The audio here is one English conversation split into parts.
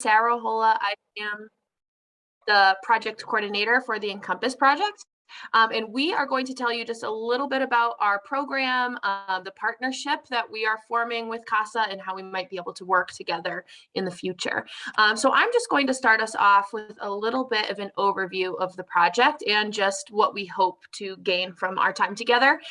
Sarah Hola. I am the project coordinator for the Encompass project. And we are going to tell you just a little bit about our program, the partnership that we are forming with CASA, and how we might be able to work together in the future. So I'm just going to start us off with a little bit of an overview of the project and just what we hope to gain from our time together.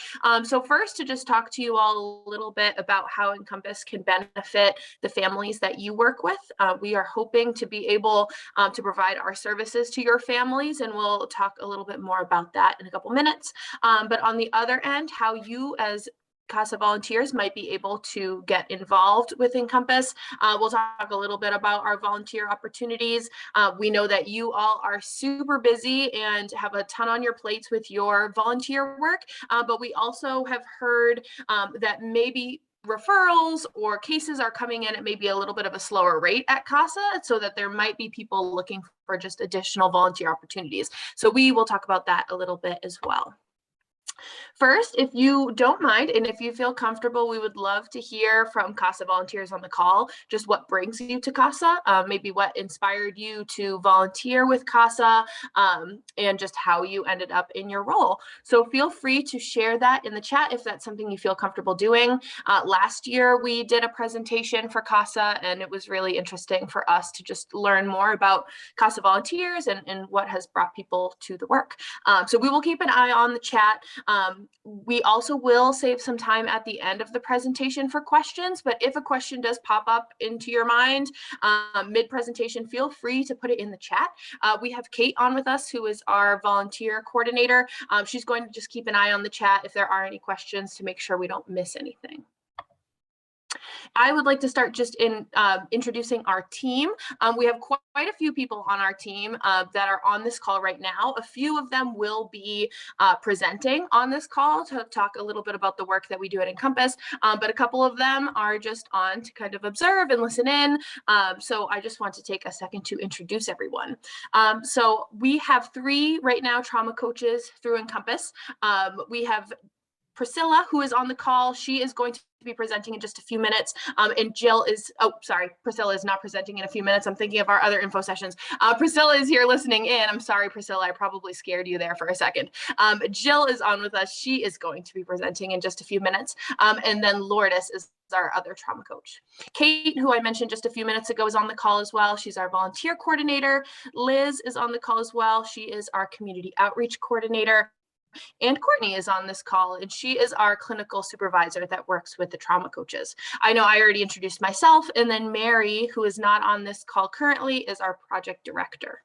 So first, to just talk to you all a little bit about how Encompass can benefit the families that you work with. We are hoping to be able to provide our services to your families, and we'll talk a little bit more about that in a couple minutes. But on the other end, how you as CASA volunteers might be able to get involved with Encompass. We'll talk a little bit about our volunteer opportunities. We know that you all are super busy and have a ton on your plates with your volunteer work, but we also have heard that maybe referrals or cases are coming in at maybe a little bit of a slower rate at CASA, so that there might be people looking for just additional volunteer opportunities. So we will talk about that a little bit as well. First, if you don't mind, and if you feel comfortable, we would love to hear from CASA volunteers on the call, just what brings you to CASA, maybe what inspired you to volunteer with CASA, and just how you ended up in your role. So feel free to share that in the chat if that's something you feel comfortable doing. Last year, we did a presentation for CASA, and it was really interesting for us to just learn more about CASA volunteers and what has brought people to the work. So we will keep an eye on the chat. We also will save some time at the end of the presentation for questions, but if a question does pop up into your mind mid-presentation, feel free to put it in the chat. We have Kate on with us, who is our volunteer coordinator. She's going to just keep an eye on the chat if there are any questions to make sure we don't miss anything. I would like to start just in introducing our team. We have quite a few people on our team that are on this call right now. A few of them will be presenting on this call to talk a little bit about the work that we do at Encompass, but a couple of them are just on to kind of observe and listen in. So I just want to take a second to introduce everyone. So we have 3 right now trauma coaches through Encompass. We have Priscilla, who is on the call. She is going to be presenting in just a few minutes. And Jill is, Priscilla is not presenting in a few minutes. I'm thinking of our other info sessions. Priscilla is here listening in. I'm sorry, Priscilla, I probably scared you there for a second. Jill is on with us. She is going to be presenting in just a few minutes. And then Lourdes is our other trauma coach. Kate, who I mentioned just a few minutes ago, is on the call as well. She's our volunteer coordinator. Liz is on the call as well. She is our community outreach coordinator. And Courtney is on this call, and she is our clinical supervisor that works with the trauma coaches. I know I already introduced myself, and then Mary, who is not on this call currently, is our project director.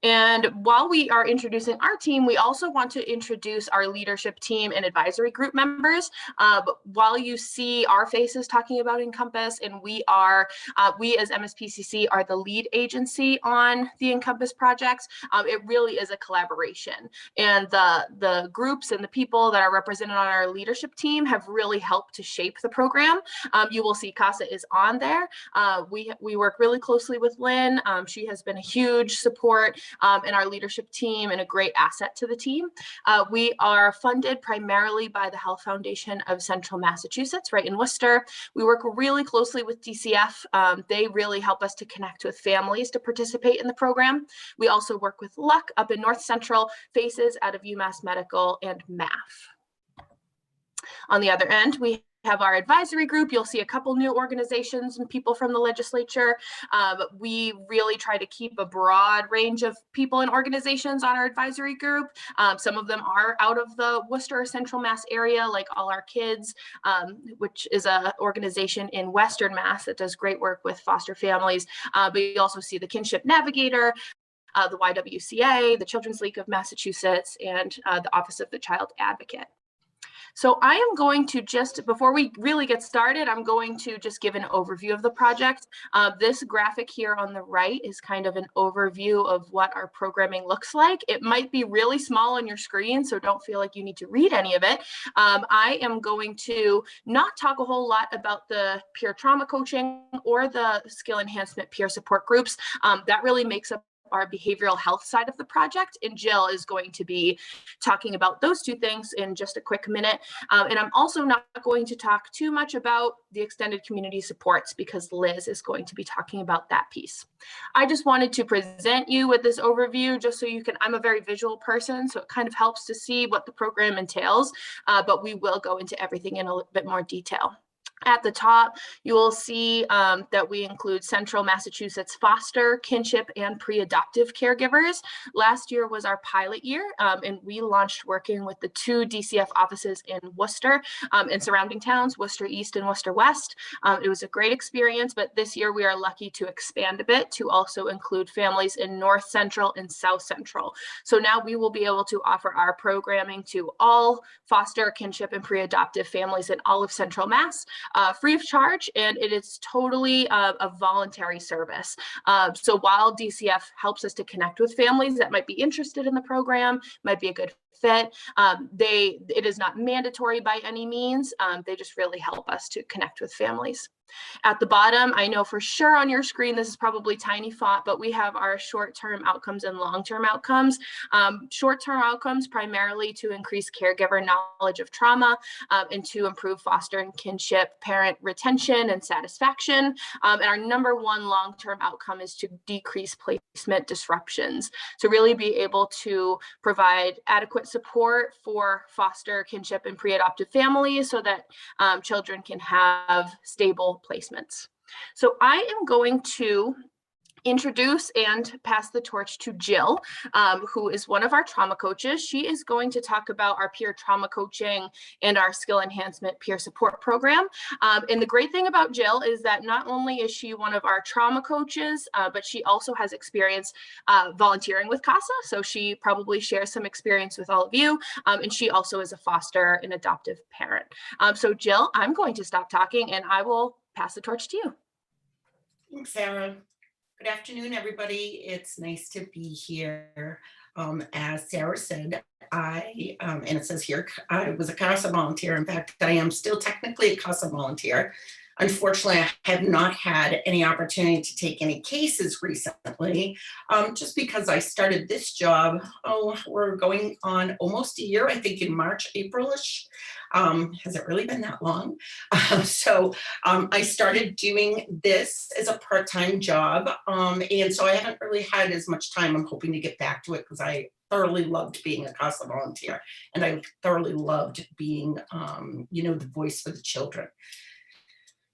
And while we are introducing our team, we also want to introduce our leadership team and advisory group members. While you see our faces talking about Encompass, and we as MSPCC are the lead agency on the Encompass projects, it really is a collaboration. And the groups and the people that are represented on our leadership team have really helped to shape the program. You will see CASA is on there. We work really closely with Lynn. She has been a huge support in our leadership team and a great asset to the team. We are funded primarily by the Health Foundation of Central Massachusetts, right in Worcester. We work really closely with DCF. They really help us to connect with families to participate in the program. We also work with Luck up in North Central, FACES out of UMass Medical, and MAF. On the other end, we have our advisory group. You'll see a couple new organizations and people from the legislature. We really try to keep a broad range of people and organizations on our advisory group. Some of them are out of the Worcester Central Mass area, like All Our Kids, which is an organization in Western Mass that does great work with foster families. But you also see the Kinship Navigator, the YWCA, the Children's League of Massachusetts, and the Office of the Child Advocate. So I am going to just, before we really get started, I'm going to just give an overview of the project. This graphic here on the right is kind of an overview of what our programming looks like. It might be really small on your screen, so don't feel like you need to read any of it. I am going to not talk a whole lot about the peer trauma coaching or the skill enhancement peer support groups. That really makes up our behavioral health side of the project. And Jill is going to be talking about those two things in just a quick minute. And I'm also not going to talk too much about the extended community supports because Liz is going to be talking about that piece. I just wanted to present you with this overview just so you can, I'm a very visual person, so it kind of helps to see what the program entails, but we will go into everything in a little bit more detail. At the top, you will see that we include Central Massachusetts foster, kinship, and pre-adoptive caregivers. Last year was our pilot year, and we launched working with the 2 DCF offices in Worcester and surrounding towns, Worcester East and Worcester West. It was a great experience, but this year we are lucky to expand a bit to also include families in North Central and South Central. So now we will be able to offer our programming to all foster, kinship, and pre-adoptive families in all of Central Mass. Free of charge, and it is totally a voluntary service. So while DCF helps us to connect with families that might be interested in the program, might be a good fit, it is not mandatory by any means. They just really help us to connect with families. At the bottom, I know for sure on your screen, this is probably tiny font, but we have our short-term outcomes and long-term outcomes. Short-term outcomes primarily to increase caregiver knowledge of trauma and to improve foster and kinship parent retention and satisfaction. And our number one long-term outcome is to decrease placement disruptions. So really be able to provide adequate support for foster, kinship, and pre-adoptive families so that children can have stable placements. So I am going to introduce and pass the torch to Jill, who is one of our trauma coaches. She is going to talk about our peer trauma coaching and our skill enhancement peer support program. And the great thing about Jill is that not only is she one of our trauma coaches, but she also has experience volunteering with CASA. So she probably shares some experience with all of you. And she also is a foster and adoptive parent. So Jill, I'm going to stop talking and I will pass the torch to you. Thanks, Sarah. Good afternoon, everybody. It's nice to be here. As Sarah said, and it says here, I was a CASA volunteer. In fact, I am still technically a CASA volunteer. Unfortunately, I have not had any opportunity to take any cases recently, just because I started this job, we're going on almost a year, I think in March, April-ish. Has it really been that long? So I started doing this as a part-time job, and so I haven't really had as much time. I'm hoping to get back to it because I thoroughly loved being a CASA volunteer, and I thoroughly loved being, the voice for the children.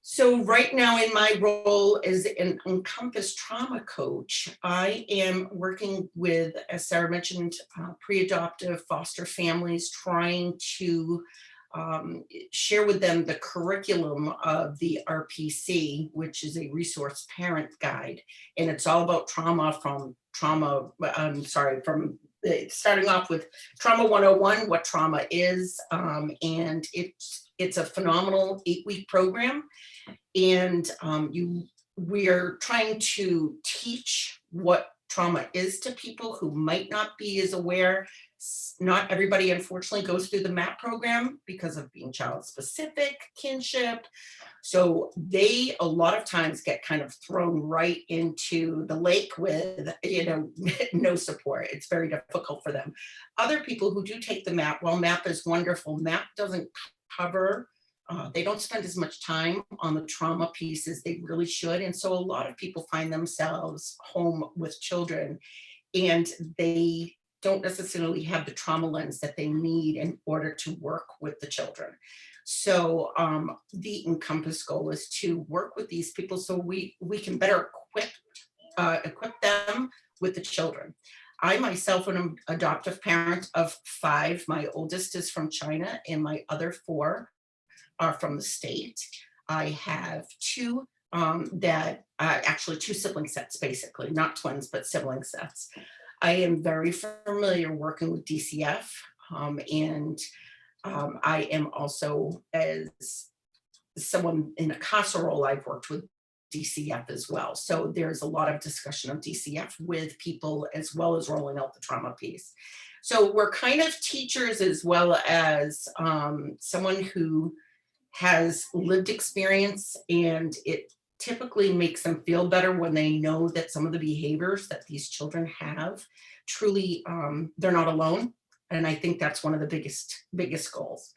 So right now in my role as an Encompass trauma coach, I am working with, as Sarah mentioned, pre-adoptive foster families, trying to share with them the curriculum of the RPC, which is a resource parent guide. And it's all about starting off with Trauma 101, what trauma is. And it's a phenomenal 8-week program. And we are trying to teach what trauma is to people who might not be as aware. Not everybody, unfortunately, goes through the MAP program because of being child specific, kinship. So they a lot of times get kind of thrown right into the lake with, no support. It's very difficult for them. Other people who do take the MAP, while MAP is wonderful, MAP doesn't cover, they don't spend as much time on the trauma piece as they really should. And so a lot of people find themselves home with children and they don't necessarily have the trauma lens that they need in order to work with the children. So the Encompass goal is to work with these people so we can better equip them with the children. I myself am an adoptive parent of 5. My oldest is from China and my other 4 are from the state. I have 2 actually 2 sibling sets, basically, not twins, but sibling sets. I am very familiar working with DCF, and I am also, as someone in a CASA role, I've worked with DCF as well. So there's a lot of discussion of DCF with people as well as rolling out the trauma piece. So we're kind of teachers as well as someone who has lived experience, and it typically makes them feel better when they know that some of the behaviors that these children have truly, they're not alone. And I think that's one of the biggest goals.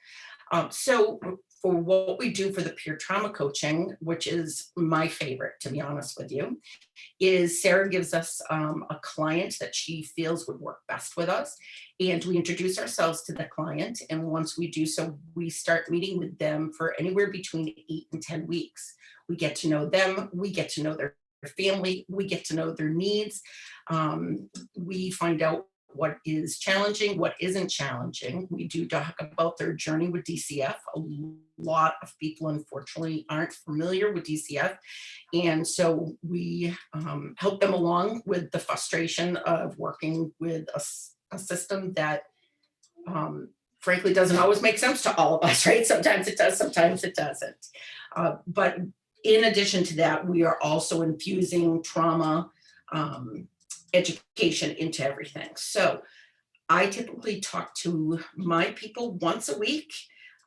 So for what we do for the peer trauma coaching, which is my favorite, to be honest with you, is Sarah gives us a client that she feels would work best with us. And we introduce ourselves to the client. And once we do so, we start meeting with them for anywhere between 8 and 10 weeks. We get to know them, we get to know their family, we get to know their needs. We find out what is challenging, what isn't challenging. We do talk about their journey with DCF. A lot of people, unfortunately, aren't familiar with DCF. And so we help them along with the frustration of working with a system that frankly doesn't always make sense to all of us, right? Sometimes it does, sometimes it doesn't. But in addition to that, we are also infusing trauma education into everything. So I typically talk to my people once a week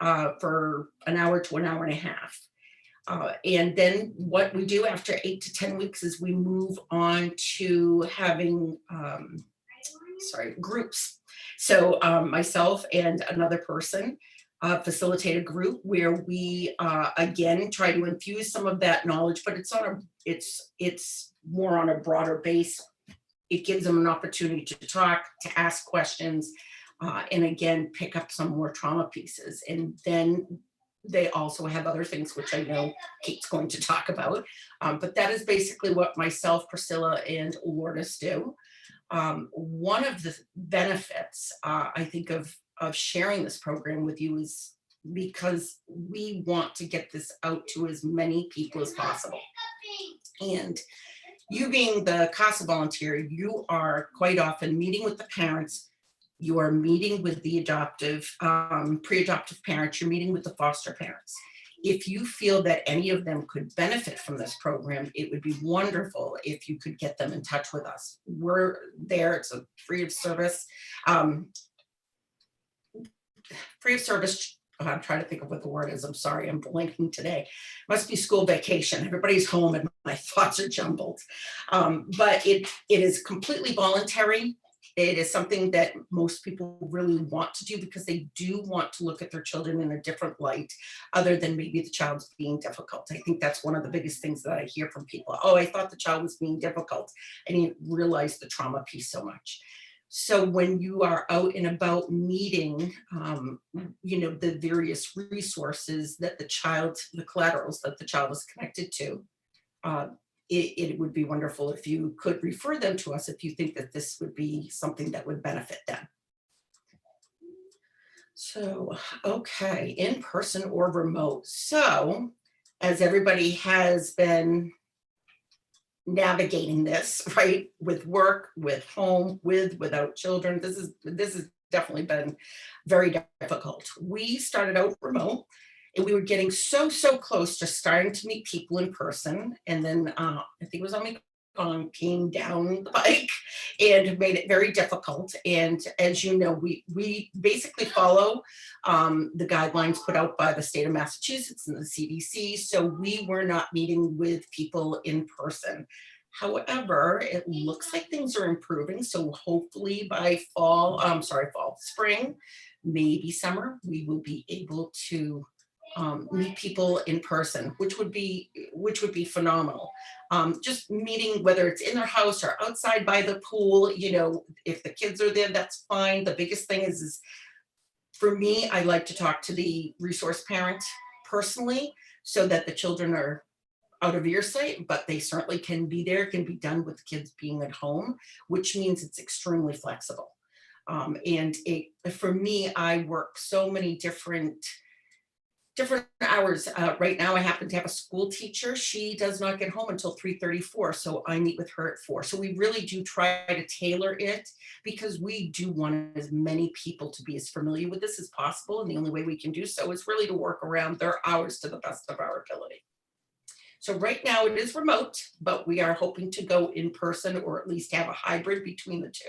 for an hour to an hour and a half. And then what we do after 8 to 10 weeks is we move on to having, groups. So myself and another person facilitate a group where we again try to infuse some of that knowledge, but it's more on a broader base. It gives them an opportunity to talk, to ask questions, and again pick up some more trauma pieces. And then they also have other things which I know Kate's going to talk about, but that is basically what myself, Priscilla, and Lourdes do. One of the benefits I think of sharing this program with you is because we want to get this out to as many people as possible. And you being the CASA volunteer, you are quite often meeting with the parents, you are meeting with the adoptive, pre-adoptive parents, you're meeting with the foster parents. If you feel that any of them could benefit from this program, it would be wonderful if you could get them in touch with us. We're there, it's a free of service. I'm trying to think of what the word is. I'm sorry, I'm blanking today. Must be school vacation. Everybody's home and my thoughts are jumbled. But it is completely voluntary. It is something that most people really want to do because they do want to look at their children in a different light, other than maybe the child's being difficult. I think that's one of the biggest things that I hear from people. Oh, I thought the child was being difficult. I didn't realize the trauma piece so much. So when you are out and about meeting, the various resources that the collaterals that the child is connected to, it would be wonderful if you could refer them to us if you think that this would be something that would benefit them. So, okay, in person or remote. So as everybody has been navigating this, right, with work, with home, without children, this has definitely been very difficult. We started out remote and we were getting so close to starting to meet people in person, and then I think it was Omicron came down the pike and made it very difficult. And as you know, we basically follow the guidelines put out by the state of Massachusetts and the CDC. So we were not meeting with people in person. However, it looks like things are improving. So hopefully by spring, maybe summer, we will be able to meet people in person, which would be phenomenal. Just meeting, whether it's in their house or outside by the pool, if the kids are there, that's fine. The biggest thing is for me, I like to talk to the resource parent personally so that the children are out of earsight, but they certainly can be there, can be done with kids being at home, which means it's extremely flexible. And for me, I work so many different hours. Right now I happen to have a school teacher. She does not get home until 3:34. So I meet with her at 4. So we really do try to tailor it because we do want as many people to be as familiar with this as possible. And the only way we can do so is really to work around their hours to the best of our ability. So right now it is remote, but we are hoping to go in person or at least have a hybrid between the two.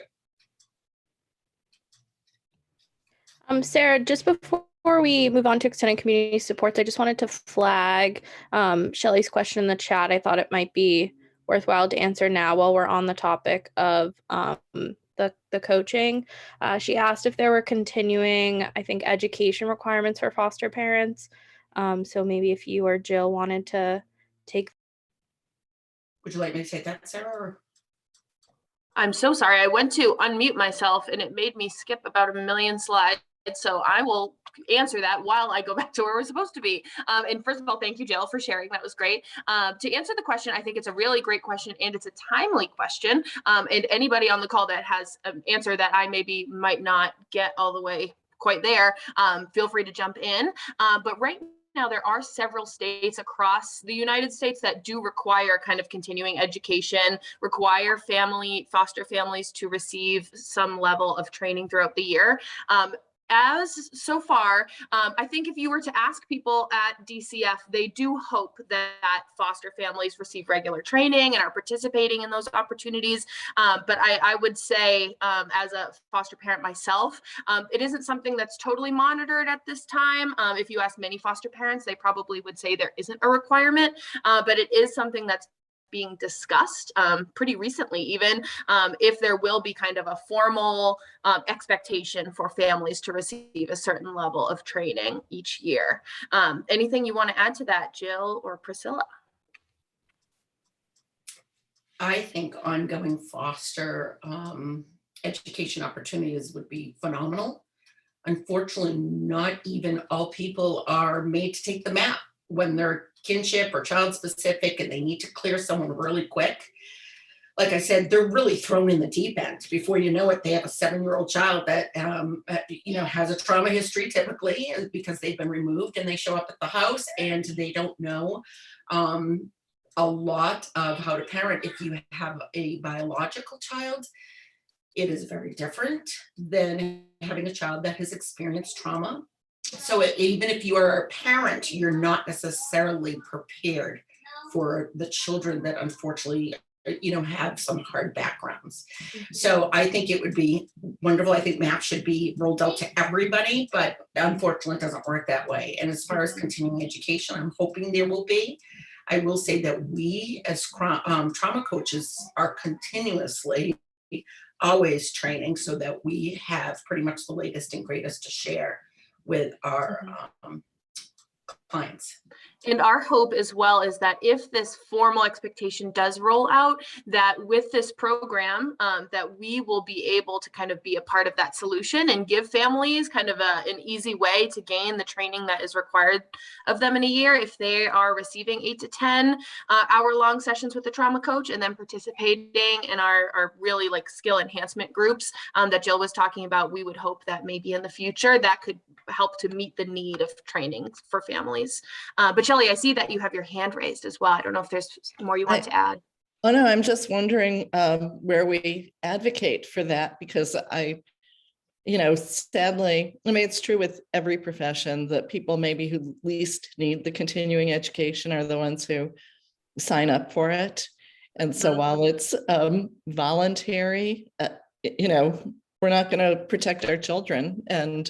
Sarah, just before before we move on to extended community supports, I just wanted to flag Shelley's question in the chat. I thought it might be worthwhile to answer now while we're on the topic of the coaching. She asked if there were continuing, I think, education requirements for foster parents. So maybe if you or Jill wanted to take. Would you like me to take that, Sarah? Or? I'm so sorry. I went to unmute myself and it made me skip about a million slides. So I will answer that while I go back to where we're supposed to be. And first of all, thank you, Jill, for sharing. That was great. To answer the question, I think it's a really great question and it's a timely question. And anybody on the call that has an answer that I might not get all the way quite there, feel free to jump in. But right now, there are several states across the United States that do require kind of continuing education, require foster families to receive some level of training throughout the year. As so far, I think if you were to ask people at DCF, they do hope that foster families receive regular training and are participating in those opportunities. But I would say, as a foster parent myself, it isn't something that's totally monitored at this time. If you ask many foster parents, they probably would say there isn't a requirement, but it is something that's being discussed pretty recently, even if there will be kind of a formal expectation for families to receive a certain level of training each year. Anything you want to add to that, Jill or Priscilla? I think ongoing foster education opportunities would be phenomenal. Unfortunately, not even all people are made to take the MAP when they're kinship or child specific and they need to clear someone really quick. Like I said, they're really thrown in the deep end. Before you know it, they have a 7-year-old child that has a trauma history typically because they've been removed, and they show up at the house and they don't know a lot of how to parent. If you have a biological child, it is very different than having a child that has experienced trauma. So even if you are a parent, you're not necessarily prepared for the children that unfortunately, have some hard backgrounds. So I think it would be wonderful. I think MAP should be rolled out to everybody, but unfortunately it doesn't work that way. And as far as continuing education, I'm hoping there will be. I will say that we as trauma coaches are continuously always training so that we have pretty much the latest and greatest to share with our clients. And our hope as well is that if this formal expectation does roll out, that with this program, that we will be able to kind of be a part of that solution and give families kind of an easy way to gain the training that is required of them in a year if they are receiving 8 to 10 hour-long sessions with the trauma coach and then participating in our really like skill enhancement groups that Jill was talking about. We would hope that maybe in the future that could help to meet the need of training for families. But Shelley, I see that you have your hand raised as well. I don't know if there's more you want to add. Oh no, I'm just wondering where we advocate for that, because sadly, I mean, it's true with every profession that people maybe who least need the continuing education are the ones who sign up for it. And so while it's voluntary, we're not going to protect our children. And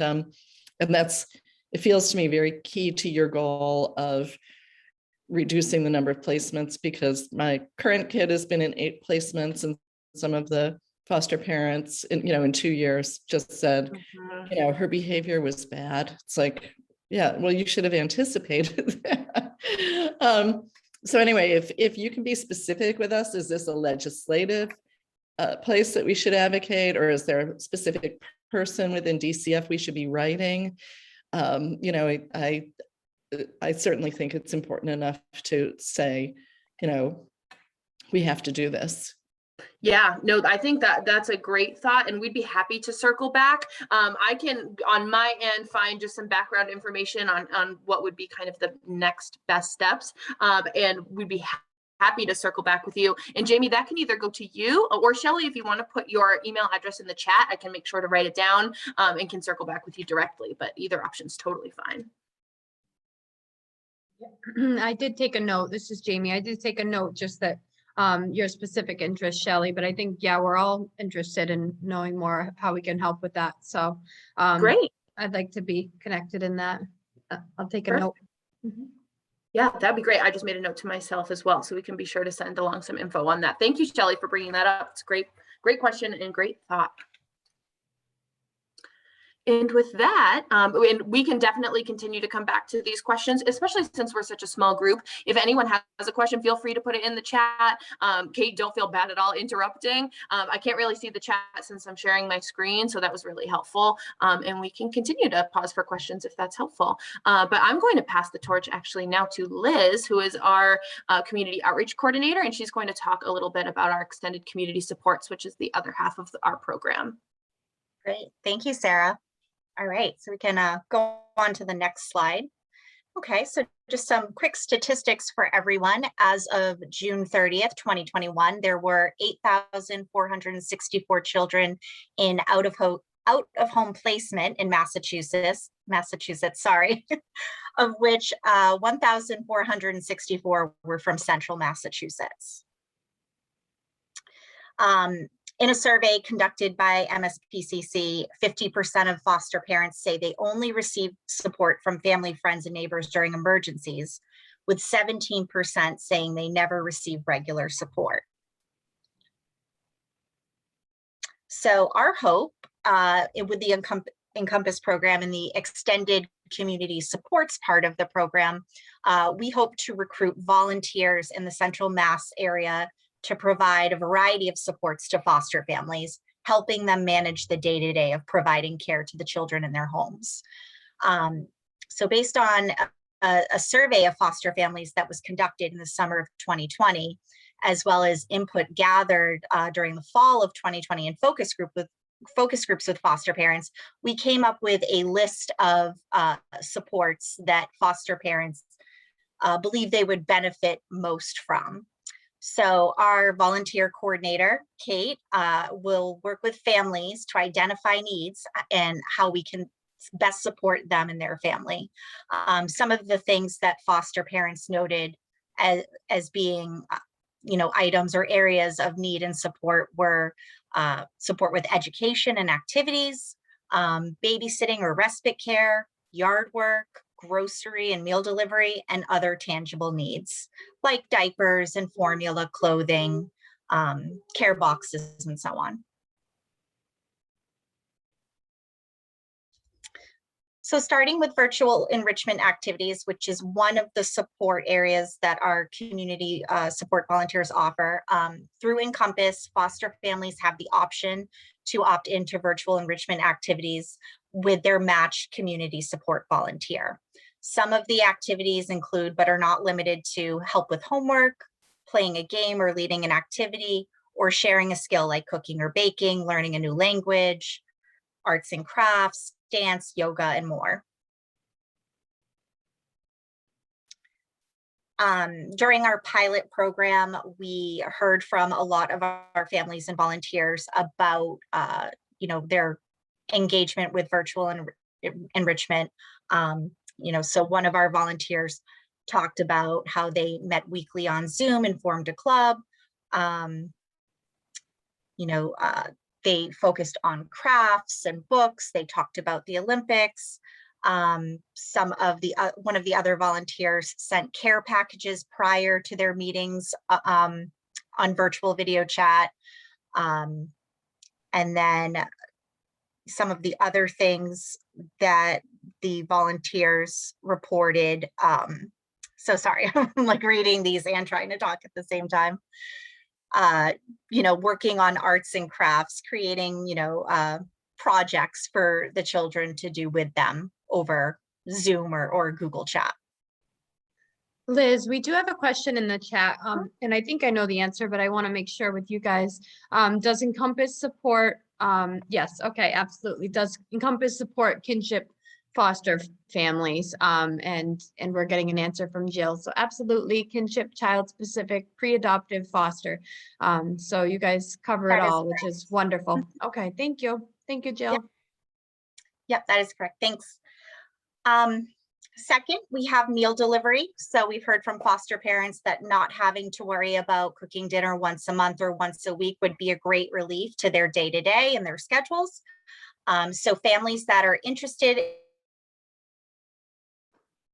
it feels to me very key to your goal of reducing the number of placements, because my current kid has been in 8 placements, and some of the foster parents in 2 years just said, her behavior was bad. It's like, yeah, well, you should have anticipated that. So anyway, if you can be specific with us, is this a legislative place that we should advocate, or is there a specific person within DCF we should be writing? I certainly think it's important enough to say, we have to do this. Yeah, no, I think that's a great thought, and we'd be happy to circle back. I can, on my end, find just some background information on what would be kind of the next best steps, and we'd be happy to circle back with you. And Jamie, that can either go to you or Shelley. If you want to put your email address in the chat, I can make sure to write it down and can circle back with you directly, but either option is totally fine. I did take a note. This is Jamie. I did take a note just that your specific interest, Shelley, but I think, yeah, we're all interested in knowing more how we can help with that. So great. I'd like to be connected in that. I'll take a Sure. note. Mhm. Yeah, that'd be great. I just made a note to myself as well, so we can be sure to send along some info on that. Thank you, Shelley, for bringing that up. It's great, great question and great thought. And with that, and we can definitely continue to come back to these questions, especially since we're such a small group. If anyone has a question, feel free to put it in the chat. Kate, don't feel bad at all interrupting. I can't really see the chat since I'm sharing my screen, so that was really helpful. And we can continue to pause for questions if that's helpful. But I'm going to pass the torch actually now to Liz, who is our community outreach coordinator, and she's going to talk a little bit about our extended community supports, which is the other half of our program. Great, thank you, Sarah. All right, so we can go on to the next slide. Okay, so just some quick statistics for everyone. As of June 30th, 2021, there were 8,464 children in out-of-home placement in Massachusetts, sorry, of which 1,464 were from Central Massachusetts. In a survey conducted by MSPCC, 50% of foster parents say they only receive support from family, friends, and neighbors during emergencies, with 17% saying they never receive regular support. So our hope with the Encompass program and the extended community supports part of the program, we hope to recruit volunteers in the Central Mass area to provide a variety of supports to foster families, helping them manage the day-to-day of providing care to the children in their homes. So based on a survey of foster families that was conducted in the summer of 2020, as well as input gathered during the fall of 2020 and focus groups with foster parents, we came up with a list of supports that foster parents believe they would benefit most from. So our volunteer coordinator, Kate, will work with families to identify needs and how we can best support them and their family. Some of the things that foster parents noted as being items or areas of need and support were support with education and activities, babysitting or respite care, yard work, grocery and meal delivery, and other tangible needs like diapers and formula, clothing, care boxes, and so on. So starting with virtual enrichment activities, which is one of the support areas that our community support volunteers offer, through Encompass, foster families have the option to opt into virtual enrichment activities with their matched community support volunteer. Some of the activities include, but are not limited to, help with homework, playing a game or leading an activity, or sharing a skill like cooking or baking, learning a new language, arts and crafts, dance, yoga, and more. During our pilot program, we heard from a lot of our families and volunteers about their engagement with virtual enrichment. So one of our volunteers talked about how they met weekly on Zoom and formed a club. They focused on crafts and books. They talked about the Olympics. One of the other volunteers sent care packages prior to their meetings on virtual video chat. And then some of the other things that the volunteers reported. So sorry, I'm like reading these and trying to talk at the same time. Working on arts and crafts, creating, projects for the children to do with them over Zoom or Google Chat. Liz, we do have a question in the chat, and I think I know the answer, but I want to make sure with you guys. Does Encompass support? Yes, okay, absolutely. Does Encompass support kinship foster families? And we're getting an answer from Jill. So absolutely, kinship, child specific, pre-adoptive, foster. So you guys cover it all, which is wonderful. Okay, thank you. Thank you, Jill. Yep, that is correct. Thanks. Second, we have meal delivery. So we've heard from foster parents that not having to worry about cooking dinner once a month or once a week would be a great relief to their day-to-day and their schedules. So families that are interested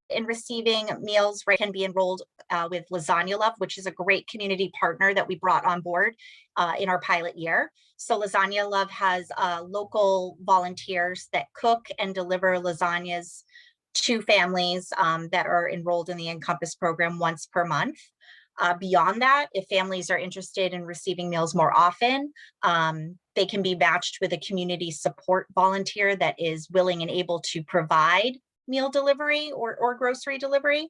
in receiving meals, right, can be enrolled with Lasagna Love, which is a great community partner that we brought on board in our pilot year. So Lasagna Love has local volunteers that cook and deliver lasagnas to families that are enrolled in the Encompass program once per month. Beyond that, if families are interested in receiving meals more often, they can be matched with a community support volunteer that is willing and able to provide meal delivery or grocery delivery.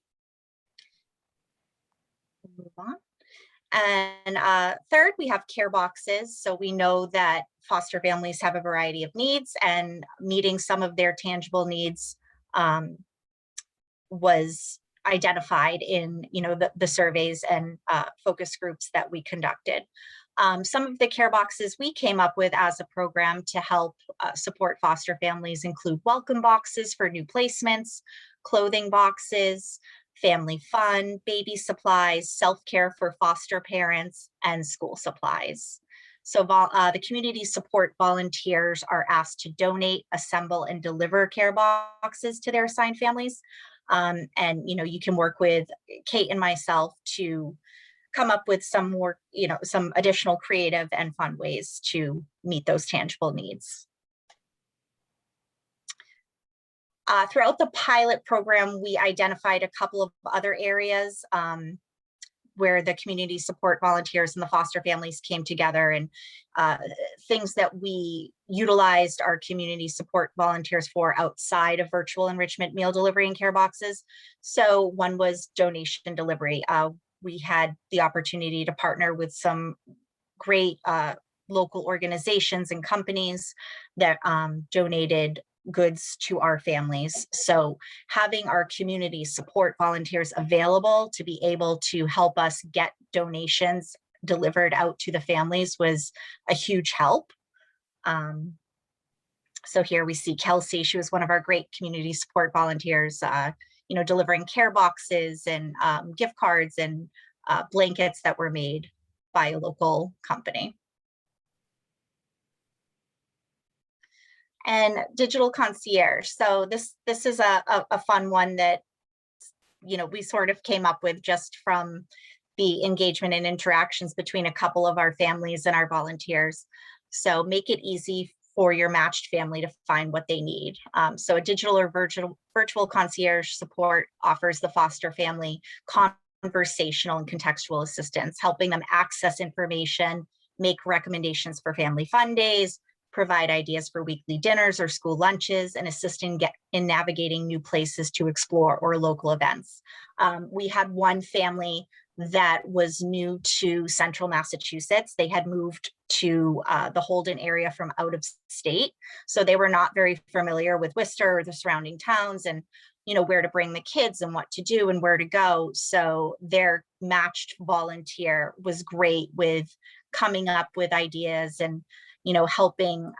Move on. And third, we have care boxes. So we know that foster families have a variety of needs, and meeting some of their tangible needs was identified in the surveys and focus groups that we conducted. Some of the care boxes we came up with as a program to help support foster families include welcome boxes for new placements, clothing boxes, family fun, baby supplies, self-care for foster parents, and school supplies. So the community support volunteers are asked to donate, assemble, and deliver care boxes to their assigned families. And you can work with Kate and myself to come up with some more, some additional creative and fun ways to meet those tangible needs. Throughout the pilot program, we identified a couple of other areas where the community support volunteers and the foster families came together, and things that we utilized our community support volunteers for outside of virtual enrichment meal delivery and care boxes. So one was donation delivery. We had the opportunity to partner with some great local organizations and companies that donated goods to our families. So having our community support volunteers available to be able to help us get donations delivered out to the families was a huge help. So here we see Kelsey. She was one of our great community support volunteers, delivering care boxes and gift cards and blankets that were made by a local company. And digital concierge. So this is a fun one that we sort of came up with just from the engagement and interactions between a couple of our families and our volunteers. So make it easy for your matched family to find what they need. So a digital or virtual concierge support offers the foster family conversational and contextual assistance, helping them access information, make recommendations for family fun days, provide ideas for weekly dinners or school lunches, and assist in navigating new places to explore or local events. We had one family that was new to central Massachusetts. They had moved to the Holden area from out of state. So they were not very familiar with Worcester or the surrounding towns, and where to bring the kids and what to do and where to go. So their matched volunteer was great with coming up with ideas and helping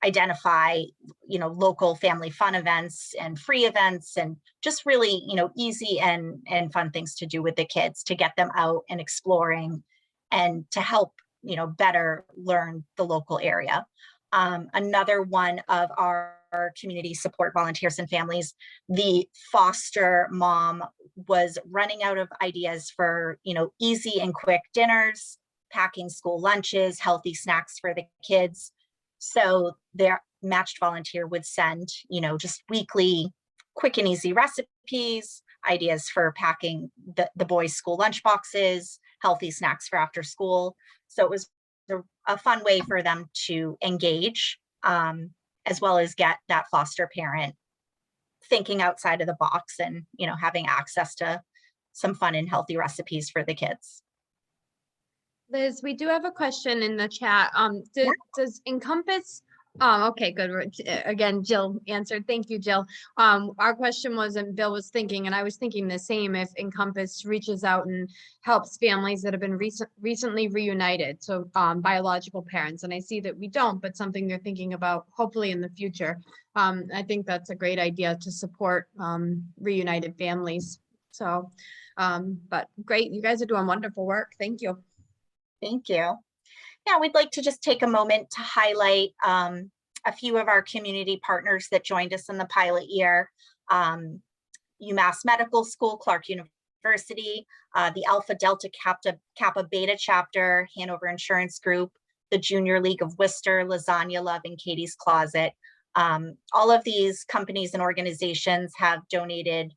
identify, local family fun events and free events, and just really, easy and fun things to do with the kids to get them out and exploring and to help, better learn the local area. Another one of our community support volunteers and families, the foster mom was running out of ideas for, easy and quick dinners, packing school lunches, healthy snacks for the kids. So their matched volunteer would send, just weekly quick and easy recipes, ideas for packing the boys' school lunch boxes, healthy snacks for after school. So it was a fun way for them to engage, as well as get that foster parent thinking outside of the box and, having access to some fun and healthy recipes for the kids. Liz, we do have a question in the chat. Does Encompass, okay, good. Again, Jill answered. Thank you, Jill. Our question was, and Bill was thinking, and I was thinking the same, if Encompass reaches out and helps families that have been recently reunited, so biological parents. And I see that we don't, but something they're thinking about hopefully in the future. I think that's a great idea to support reunited families. So, but great, you guys are doing wonderful work. Thank you. Thank you. Yeah, we'd like to just take a moment to highlight a few of our community partners that joined us in the pilot year. UMass Medical School, Clark University, the Alpha Delta Kappa Beta chapter, Hanover Insurance Group, the Junior League of Worcester, Lasagna Love, and Katie's Closet. All of these companies and organizations have donated,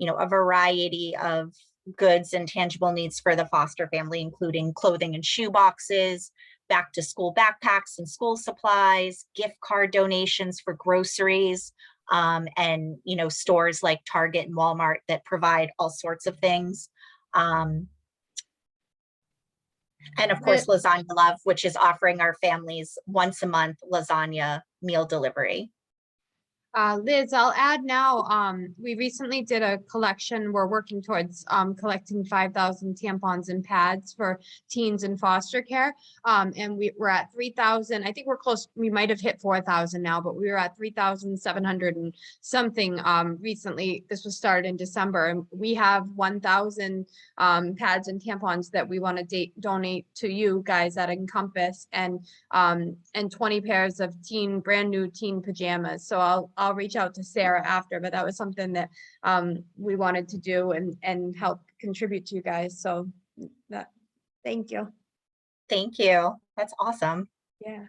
a variety of goods and tangible needs for the foster family, including clothing and shoe boxes, back to school backpacks and school supplies, gift card donations for groceries, and stores like Target and Walmart that provide all sorts of things. And of course, Lasagna Love, which is offering our families once a month lasagna meal delivery. Liz, I'll add now, we recently did a collection. We're working towards collecting 5,000 tampons and pads for teens in foster care. And we're at 3,000. I think we're close. We might have hit 4,000 now, but we were at 3,700 and something recently. This was started in December, and we have 1,000 pads and tampons that we want to donate to you guys at Encompass, and 20 pairs of brand new teen pajamas. So I'll reach out to Sarah after, but that was something that we wanted to do and help contribute to you guys. So thank you. Thank you. That's awesome. Yeah.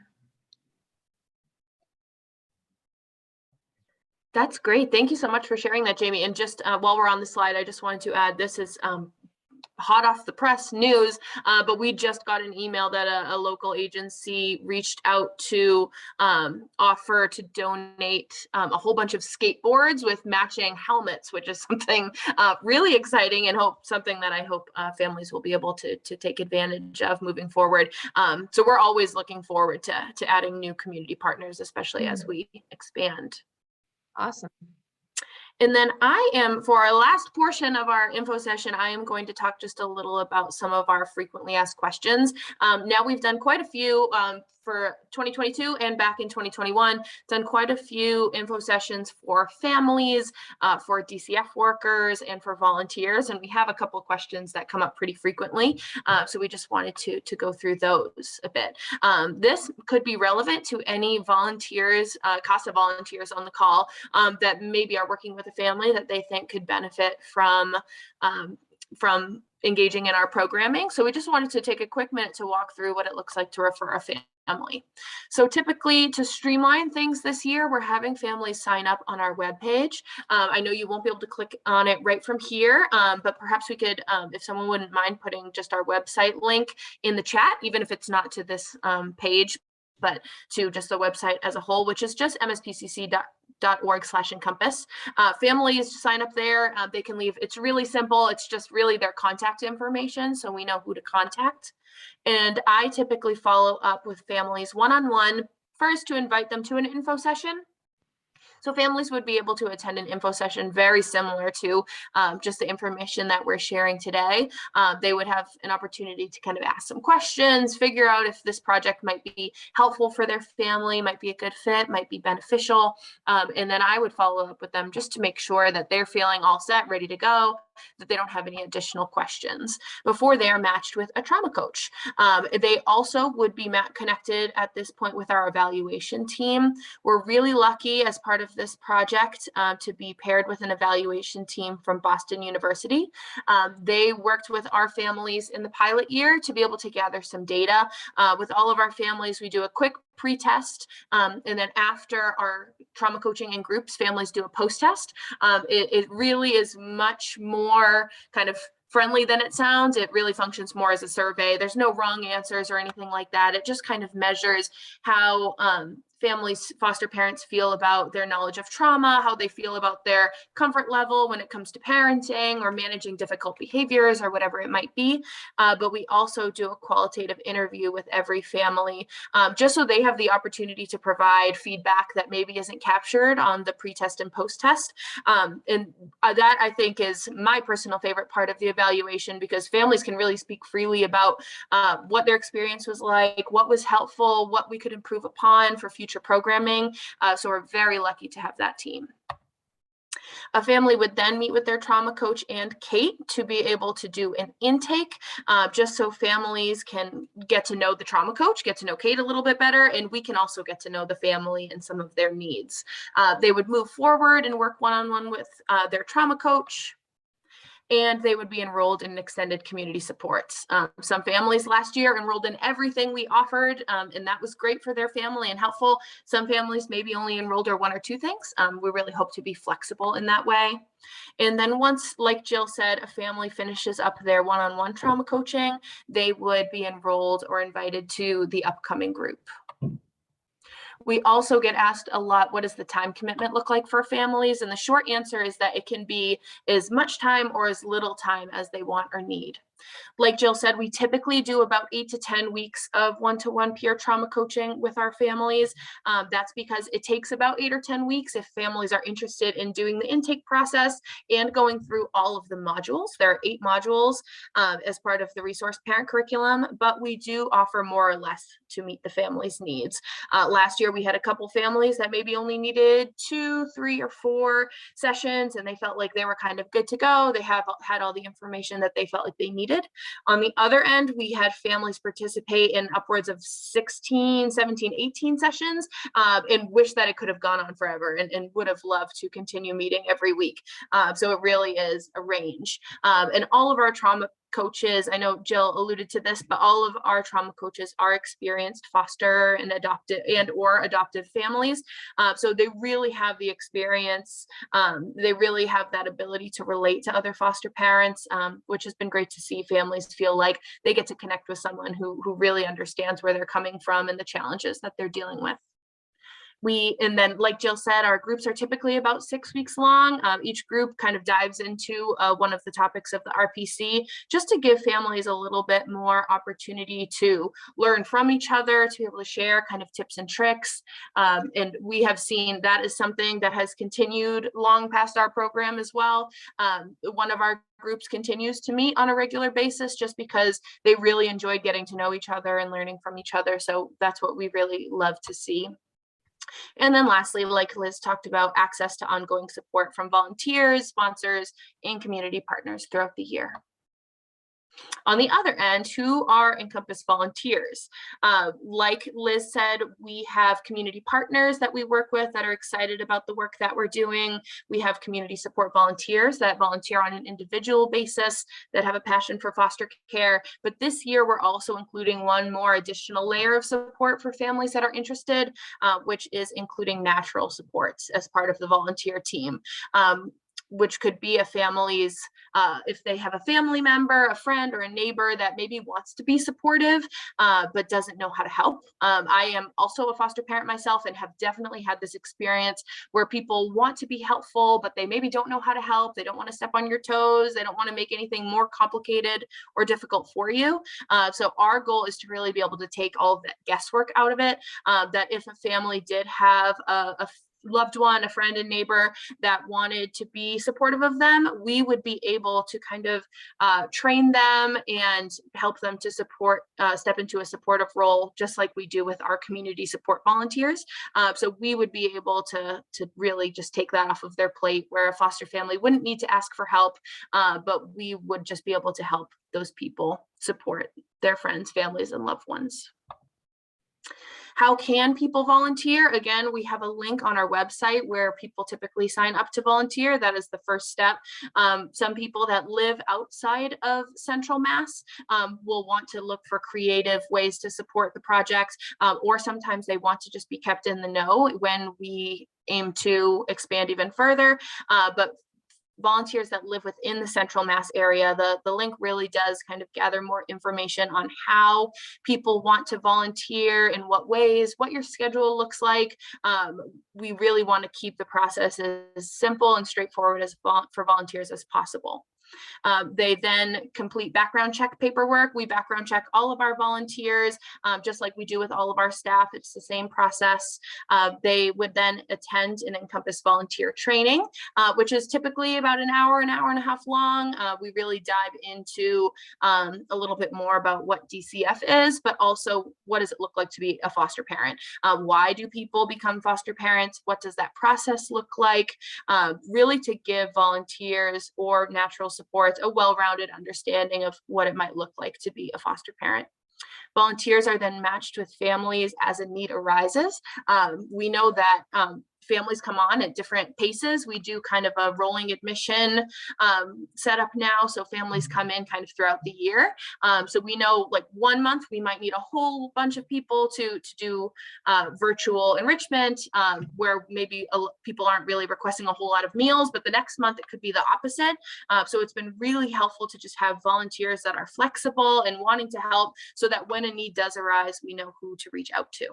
That's great. Thank you so much for sharing that, Jamie. And just while we're on the slide, I just wanted to add, this is hot off the press news, but we just got an email that a local agency reached out to offer to donate a whole bunch of skateboards with matching helmets, which is something really exciting, and something that I hope families will be able to take advantage of moving forward. So we're always looking forward to adding new community partners, especially as we expand. Awesome. And then for our last portion of our info session, I am going to talk just a little about some of our frequently asked questions. Now we've done quite a few for 2022 and back in 2021, done quite a few info sessions for families, for DCF workers, and for volunteers. And we have a couple of questions that come up pretty frequently. So we just wanted to go through those a bit. This could be relevant to any volunteers, CASA volunteers on the call that maybe are working with a family that they think could benefit from engaging in our programming. So we just wanted to take a quick minute to walk through what it looks like to refer a family. So typically, to streamline things this year, we're having families sign up on our webpage. I know you won't be able to click on it right from here, but perhaps we could, if someone wouldn't mind, putting just our website link in the chat, even if it's not to this page, but to just the website as a whole, which is just mspcc.org/encompass. Families sign up there. They can leave. It's really simple. It's just really their contact information, so we know who to contact. And I typically follow up with families one-on-one, first to invite them to an info session. So families would be able to attend an info session very similar to just the information that we're sharing today. They would have an opportunity to kind of ask some questions, figure out if this project might be helpful for their family, might be a good fit, might be beneficial. And then I would follow up with them just to make sure that they're feeling all set, ready to go, that they don't have any additional questions before they are matched with a trauma coach. They also would be connected at this point with our evaluation team. We're really lucky as part of this project to be paired with an evaluation team from Boston University. They worked with our families in the pilot year to be able to gather some data. With all of our families, we do a quick pre-test, and then after our trauma coaching in groups, families do a post-test. It really is much more kind of friendly than it sounds. It really functions more as a survey. There's no wrong answers or anything like that. It just kind of measures how families, foster parents feel about their knowledge of trauma, how they feel about their comfort level when it comes to parenting or managing difficult behaviors or whatever it might be. But we also do a qualitative interview with every family, just so they have the opportunity to provide feedback that maybe isn't captured on the pre-test and post-test. And that, I think, is my personal favorite part of the evaluation, because families can really speak freely about what their experience was like, what was helpful, what we could improve upon for future programming. So we're very lucky to have that team. A family would then meet with their trauma coach and Kate to be able to do an intake, just so families can get to know the trauma coach, get to know Kate a little bit better, and we can also get to know the family and some of their needs. They would move forward and work one-on-one with their trauma coach, and they would be enrolled in extended community supports. Some families last year enrolled in everything we offered, and that was great for their family and helpful. Some families maybe only enrolled in 1 or 2 things. We really hope to be flexible in that way. And then once, like Jill said, a family finishes up their one-on-one trauma coaching, they would be enrolled or invited to the upcoming group. We also get asked a lot, what does the time commitment look like for families? And the short answer is that it can be as much time or as little time as they want or need. Like Jill said, we typically do about 8 to 10 weeks of one-to-one peer trauma coaching with our families. That's because it takes about 8 or 10 weeks if families are interested in doing the intake process and going through all of the modules. There are 8 modules as part of the resource parent curriculum, but we do offer more or less to meet the family's needs. Last year, we had a couple families that maybe only needed 2, 3, or 4 sessions, and they felt like they were kind of good to go. They had all the information that they felt like they needed. On the other end, we had families participate in upwards of 16, 17, 18 sessions and wish that it could have gone on forever and would have loved to continue meeting every week. So it really is a range. And all of our trauma coaches, I know Jill alluded to this, but all of our trauma coaches are experienced foster and adoptive families. So they really have the experience. They really have that ability to relate to other foster parents, which has been great to see families feel like they get to connect with someone who really understands where they're coming from and the challenges that they're dealing with. And then, like Jill said, our groups are typically about 6 weeks long. Each group kind of dives into one of the topics of the RPC, just to give families a little bit more opportunity to learn from each other, to be able to share kind of tips and tricks. And we have seen that is something that has continued long past our program as well. One of our groups continues to meet on a regular basis just because they really enjoyed getting to know each other and learning from each other. So that's what we really love to see. And then lastly, like Liz talked about, access to ongoing support from volunteers, sponsors, and community partners throughout the year. On the other end, who are Encompass volunteers? Like Liz said, we have community partners that we work with that are excited about the work that we're doing. We have community support volunteers that volunteer on an individual basis that have a passion for foster care. But this year, we're also including one more additional layer of support for families that are interested, which is including natural supports as part of the volunteer team. Which could be a family's, if they have a family member, a friend, or a neighbor that maybe wants to be supportive, but doesn't know how to help. I am also a foster parent myself and have definitely had this experience where people want to be helpful, but they maybe don't know how to help. They don't want to step on your toes. They don't want to make anything more complicated or difficult for you. So our goal is to really be able to take all of that guesswork out of it, that if a family did have a loved one, a friend and neighbor that wanted to be supportive of them, we would be able to kind of train them and help them to step into a supportive role, just like we do with our community support volunteers. So we would be able to really just take that off of their plate, where a foster family wouldn't need to ask for help, but we would just be able to help those people support their friends, families, and loved ones. How can people volunteer? Again, we have a link on our website where people typically sign up to volunteer. That is the first step. Some people that live outside of Central Mass will want to look for creative ways to support the project, or sometimes they want to just be kept in the know when we aim to expand even further. But volunteers that live within the Central Mass area, the link really does kind of gather more information on how people want to volunteer, in what ways, what your schedule looks like. We really want to keep the process as simple and straightforward for volunteers as possible. They then complete background check paperwork. We background check all of our volunteers, just like we do with all of our staff. It's the same process. They would then attend an Encompass volunteer training, which is typically about an hour and a half long. We really dive into a little bit more about what DCF is, but also what does it look like to be a foster parent? Why do people become foster parents? What does that process look like? Really to give volunteers or natural supports a well-rounded understanding of what it might look like to be a foster parent. Volunteers are then matched with families as a need arises. We know that families come on at different paces. We do kind of a rolling admission setup now. So families come in kind of throughout the year. So we know like 1 month, we might need a whole bunch of people to do virtual enrichment where maybe people aren't really requesting a whole lot of meals, but the next month it could be the opposite. So it's been really helpful to just have volunteers that are flexible and wanting to help so that when a need does arise, we know who to reach out to.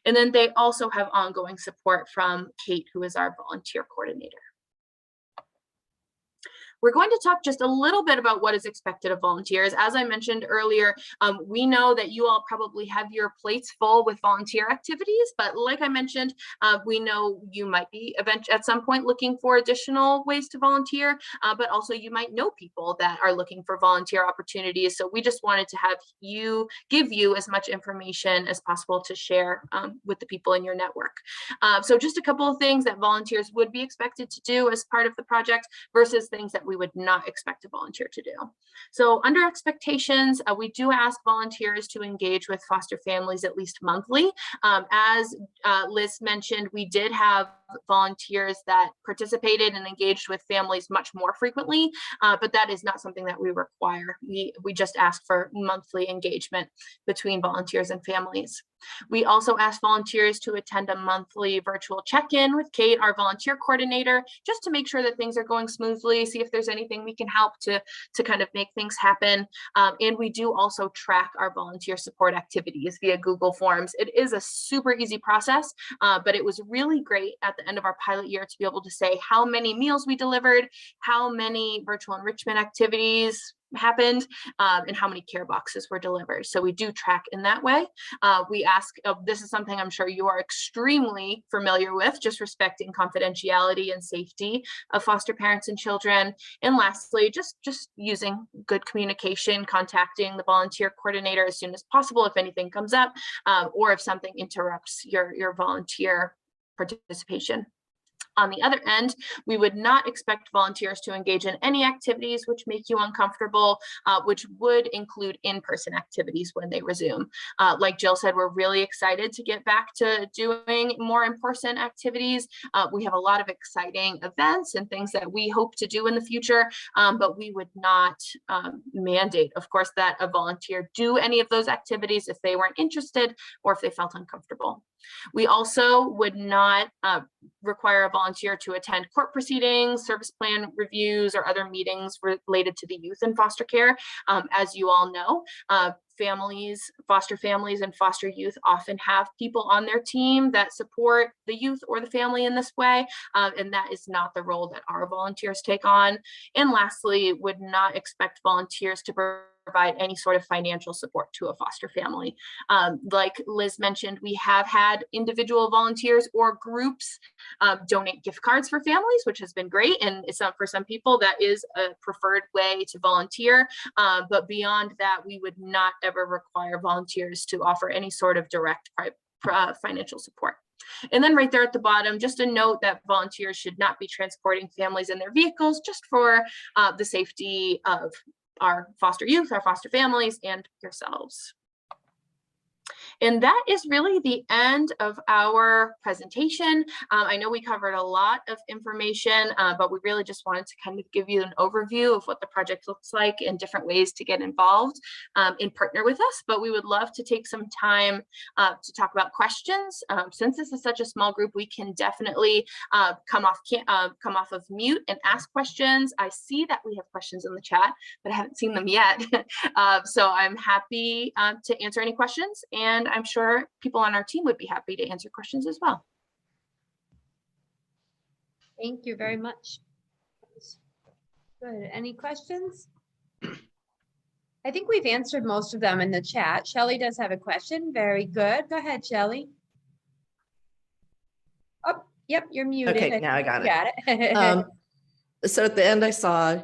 And then they also have ongoing support from Kate, who is our volunteer coordinator. We're going to talk just a little bit about what is expected of volunteers. As I mentioned earlier, we know that you all probably have your plates full with volunteer activities, but like I mentioned, we know you might be at some point looking for additional ways to volunteer, but also you might know people that are looking for volunteer opportunities. So we just wanted to have give you as much information as possible to share with the people in your network. So just a couple of things that volunteers would be expected to do as part of the project versus things that we would not expect a volunteer to do. So under expectations, we do ask volunteers to engage with foster families at least monthly. As Liz mentioned, we did have volunteers that participated and engaged with families much more frequently, but that is not something that we require. We just ask for monthly engagement between volunteers and families. We also ask volunteers to attend a monthly virtual check-in with Kate, our volunteer coordinator, just to make sure that things are going smoothly, see if there's anything we can help to kind of make things happen. And we do also track our volunteer support activities via Google Forms. It is a super easy process, but it was really great at the end of our pilot year to be able to say how many meals we delivered, how many virtual enrichment activities happened, and how many care boxes were delivered. So we do track in that way. We ask, this is something I'm sure you are extremely familiar with, just respecting confidentiality and safety of foster parents and children. And lastly, just using good communication, contacting the volunteer coordinator as soon as possible if anything comes up, or if something interrupts your volunteer participation. On the other end, we would not expect volunteers to engage in any activities which make you uncomfortable, which would include in-person activities when they resume. Like Jill said, we're really excited to get back to doing more in-person activities. We have a lot of exciting events and things that we hope to do in the future, but we would not mandate, of course, that a volunteer do any of those activities if they weren't interested or if they felt uncomfortable. We also would not require a volunteer to attend court proceedings, service plan reviews, or other meetings related to the youth in foster care. As you all know, foster families and foster youth often have people on their team that support the youth or the family in this way, and that is not the role that our volunteers take on. And lastly, would not expect volunteers to provide any sort of financial support to a foster family. Like Liz mentioned, we have had individual volunteers or groups donate gift cards for families, which has been great. And it's for some people that is a preferred way to volunteer. But beyond that, we would not ever require volunteers to offer any sort of direct financial support. And then right there at the bottom, just a note that volunteers should not be transporting families in their vehicles just for the safety of our foster youth, our foster families, and yourselves. And that is really the end of our presentation. I know we covered a lot of information, but we really just wanted to kind of give you an overview of what the project looks like and different ways to get involved and partner with us. But we would love to take some time to talk about questions. Since this is such a small group, we can definitely come off of mute and ask questions. I see that we have questions in the chat, but I haven't seen them yet. So I'm happy to answer any questions, and I'm sure people on our team would be happy to answer questions as well. Thank you very much. Good. Any questions? I think we've answered most of them in the chat. Shelley does have a question. Very good. Go ahead, Shelley. Oh, yep, you're muted. Okay, now I got it. Got it. So at the end, I saw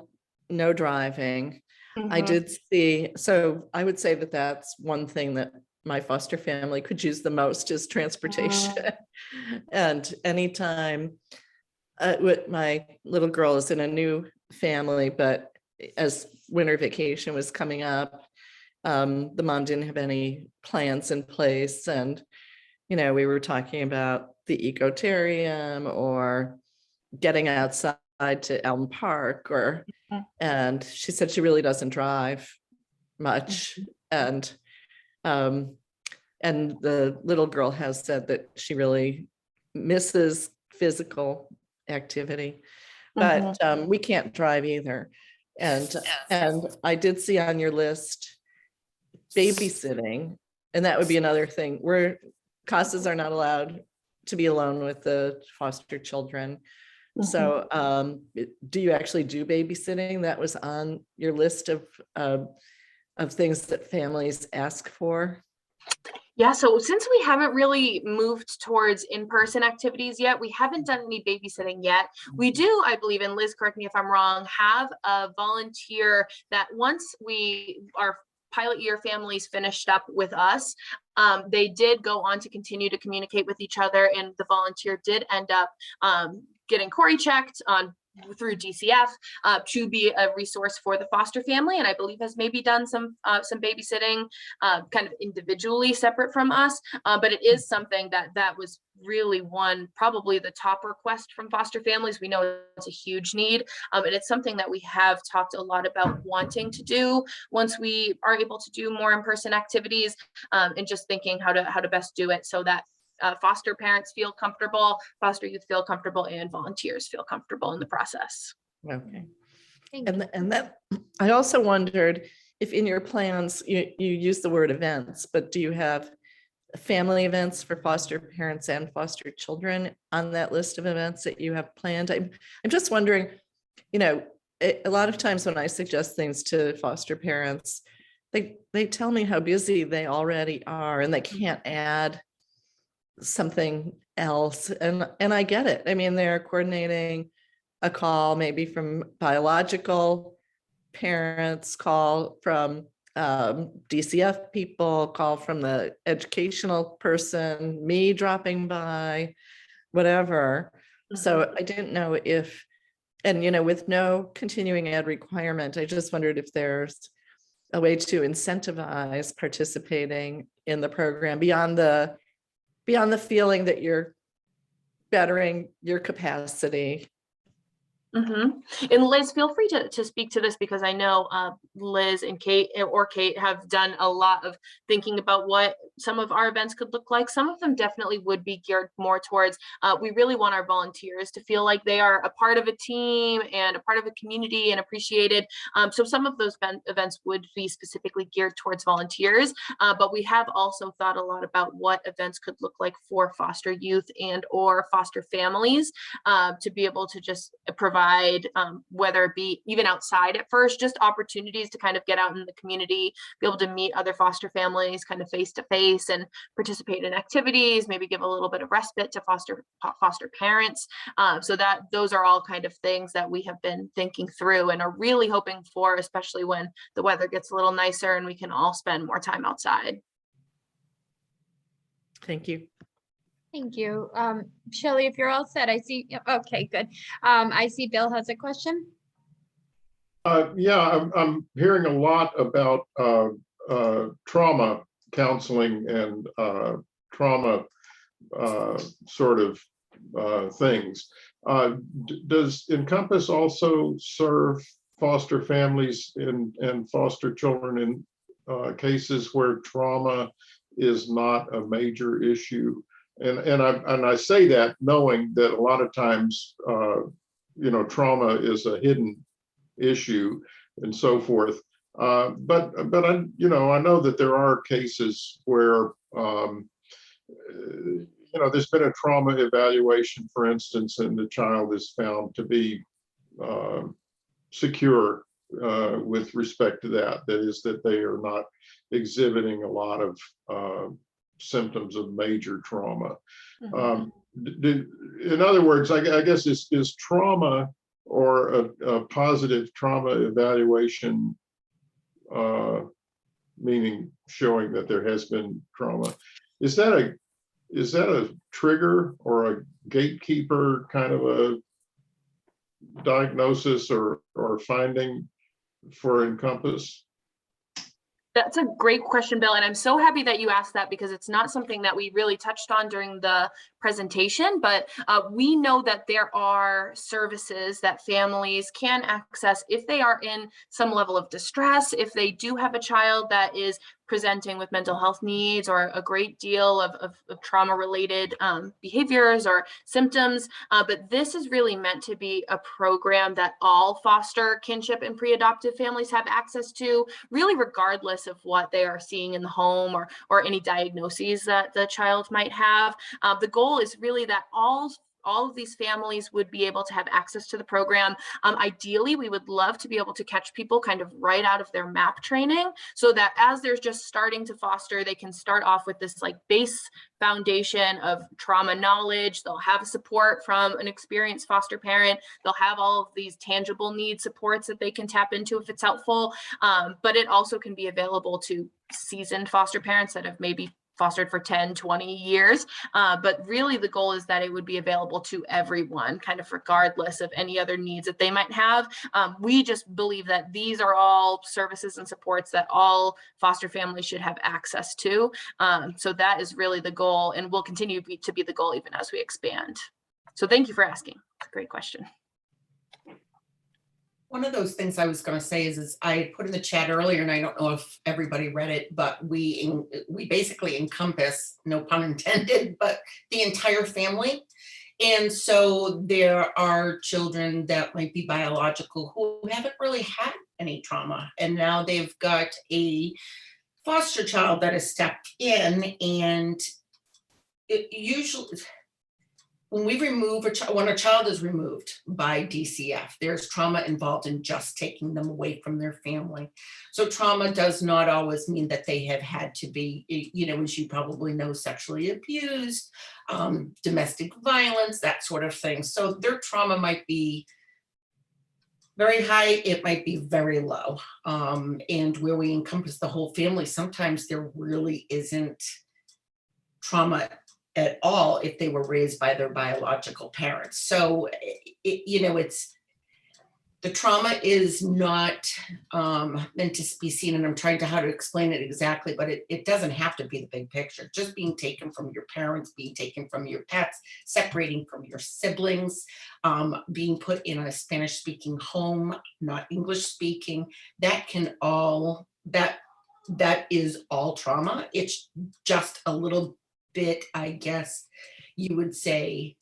no driving. I Mhm. did see, so I would say that that's one thing that my foster family could use the most is transportation. And anytime my little girl is in a new family, but as winter vacation was coming up, the mom didn't have any plans in place. And, we were talking about the ecotarium or getting outside to Elm Park and she said she really doesn't drive much. And the little girl has said that she really misses physical activity, but we can't drive either. And I did see on your list babysitting, and that would be another thing where Casas are not allowed to be alone with the foster children. So do you actually do babysitting? That was on your list of things that families ask for? Yeah, so since we haven't really moved towards in-person activities yet, we haven't done any babysitting yet. We do, I believe, and Liz, correct me if I'm wrong, have a volunteer that once our pilot year families finished up with us, they did go on to continue to communicate with each other, and the volunteer did end up getting Corey checked on through DCF to be a resource for the foster family, and I believe has maybe done some babysitting kind of individually separate from us, but it is something that was really probably the top request from foster families. We know it's a huge need, and it's something that we have talked a lot about wanting to do once we are able to do more in-person activities, and just thinking how to best do it so that foster parents feel comfortable, foster youth feel comfortable, and volunteers feel comfortable in the process. Okay. Thank And that I also wondered if in your plans you use the word events, but do you have family events for foster parents and foster children on that list of events that you have planned? I'm just wondering, a lot of times when I suggest things to foster parents, they tell me how busy they already are and they can't add something else. And I get it. I mean, they're coordinating a call maybe from biological parents, call from DCF people, call from the educational person, me dropping by, whatever. So I didn't know if, and with no continuing ed requirement, I just wondered if there's a way to incentivize participating in the program beyond the feeling that you're bettering your capacity. And Liz, feel free to speak to this, because I know Liz and Kate have done a lot of thinking about what some of our events could look like. Some of them definitely would be geared more towards, we really want our volunteers to feel like they are a part of a team and a part of a community and appreciated. So some of those events would be specifically geared towards volunteers, but we have also thought a lot about what events could look like for foster youth and or foster families, to be able to just provide, whether it be even outside at first, just opportunities to kind of get out in the community, be able to meet other foster families kind of face to face and participate in activities, maybe give a little bit of respite to foster parents. So that those are all kind of things that we have been thinking through and are really hoping for, especially when the weather gets a little nicer and we can all spend more time outside. Thank you. Thank you. Shelley, if you're all set, I see. Yep, okay, good. I see Bill has a question. Yeah, I'm hearing a lot about trauma counseling and trauma sort of things. Does Encompass also serve foster families and foster children in cases where trauma is not a major issue? And I say that knowing that a lot of times, trauma is a hidden issue and so forth. But I know that there are cases where, there's been a trauma evaluation, for instance, and the child is found to be secure with respect to that. That is, that they are not exhibiting a lot of symptoms of major trauma. In other words, I guess is trauma or a positive trauma evaluation, meaning showing that there has been trauma, is that a trigger or a gatekeeper kind of a diagnosis or finding for Encompass? That's a great question, Bill. And I'm so happy that you asked that, because it's not something that we really touched on during the presentation, but we know that there are services that families can access if they are in some level of distress, if they do have a child that is presenting with mental health needs or a great deal of trauma-related behaviors or symptoms. But this is really meant to be a program that all foster, kinship, and pre-adoptive families have access to, really regardless of what they are seeing in the home or any diagnoses that the child might have. The goal is really that all of these families would be able to have access to the program. Ideally, we would love to be able to catch people kind of right out of their MAP training, so that as they're just starting to foster, they can start off with this like base foundation of trauma knowledge. They'll have support from an experienced foster parent. They'll have all of these tangible need supports that they can tap into if it's helpful. But it also can be available to seasoned foster parents that have maybe fostered for 10, 20 years. But really the goal is that it would be available to everyone, kind of regardless of any other needs that they might have. We just believe that these are all services and supports that all foster families should have access to. So that is really the goal, and will continue to be the goal even as we expand. So thank you for asking. It's a great question. One of those things I was going to say is I put in the chat earlier, and I don't know if everybody read it, but we basically encompass, no pun intended, but the entire family. And so there are children that might be biological who haven't really had any trauma, and now they've got a foster child that has stepped in, and it usually, when we remove when a child is removed by DCF, there's trauma involved in just taking them away from their family. So trauma does not always mean that they have had to be, as you probably know, sexually abused, domestic violence, that sort of thing. So their trauma might be very high, it might be very low. And where we encompass the whole family, sometimes there really isn't trauma at all if they were raised by their biological parents. So, it's, the trauma is not meant to be seen, and I'm trying to how to explain it exactly, but it doesn't have to be the big picture. Just being taken from your parents, being taken from your pets, separating from your siblings, being put in a Spanish-speaking home, not English-speaking, that is all trauma. It's just a little bit, I guess you would say,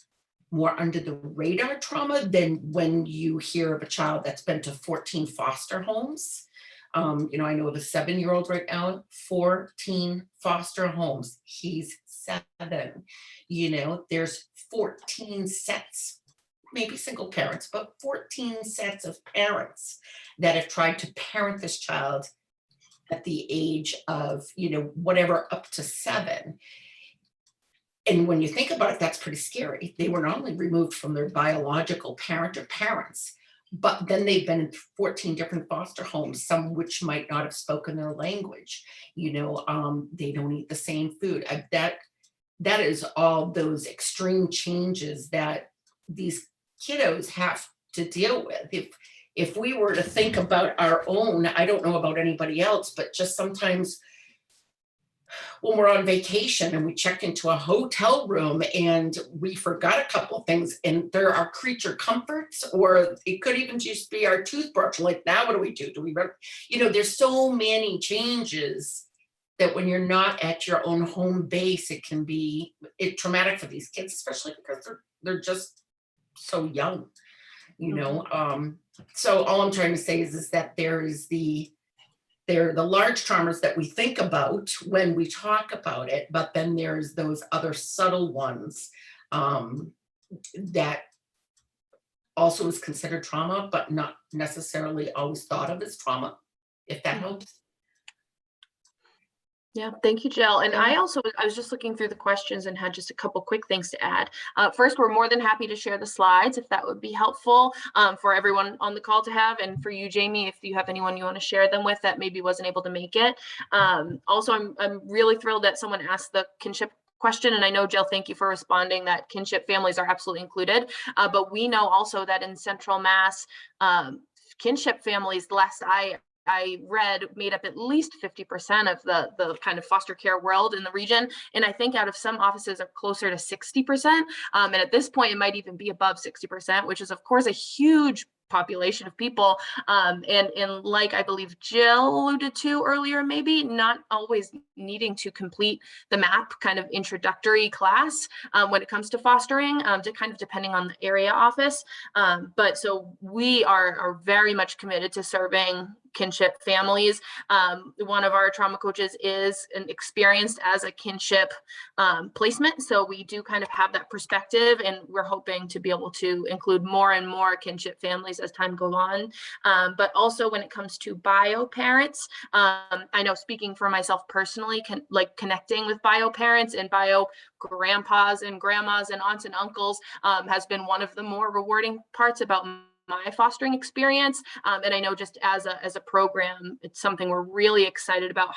more under the radar trauma than when you hear of a child that's been to 14 foster homes. I know of a 7-year-old right now, 14 foster homes. He's 7. There's 14 sets, maybe single parents, but 14 sets of parents that have tried to parent this child at the age of, whatever, up to 7. And when you think about it, that's pretty scary. They were not only removed from their biological parent or parents, but then they've been in 14 different foster homes, some which might not have spoken their language. They don't eat the same food. That is all those extreme changes that these kiddos have to deal with. If we were to think about our own, I don't know about anybody else, but just sometimes when we're on vacation and we check into a hotel room and we forgot a couple things, and there are creature comforts, or it could even just be our toothbrush. Like, now what do we do? There's so many changes that when you're not at your own home base, it can be traumatic for these kids, especially because they're just so young, So all I'm trying to say is that they're the large traumas that we think about when we talk about it, but then there's those other subtle ones that also is considered trauma, but not necessarily always thought of as trauma, if that helps. Yeah, thank you, Jill. And Yeah. I was just looking through the questions and had just a couple quick things to add. First, we're more than happy to share the slides if that would be helpful for everyone on the call to have, and for you, Jamie, if you have anyone you want to share them with that maybe wasn't able to make it. Also, I'm really thrilled that someone asked the kinship question, and I know, Jill, thank you for responding that kinship families are absolutely included, but we know also that in Central Mass, kinship families, the last I read, made up at least 50% of the kind of foster care world in the region. And I think out of some offices are closer to 60%. And at this point, it might even be above 60%, which is of course a huge population of people. And like I believe Jill alluded to earlier, maybe not always needing to complete the MAP kind of introductory class when it comes to fostering, to kind of depending on the area office. But so we are very much committed to serving kinship families. One of our trauma coaches is experienced as a kinship placement. So we do kind of have that perspective, and we're hoping to be able to include more and more kinship families as time goes on. But also when it comes to bio parents, I know speaking for myself personally, connecting with bio parents and bio grandpas and grandmas and aunts and uncles has been one of the more rewarding parts about my fostering experience. And I know just as a program, it's something we're really excited about,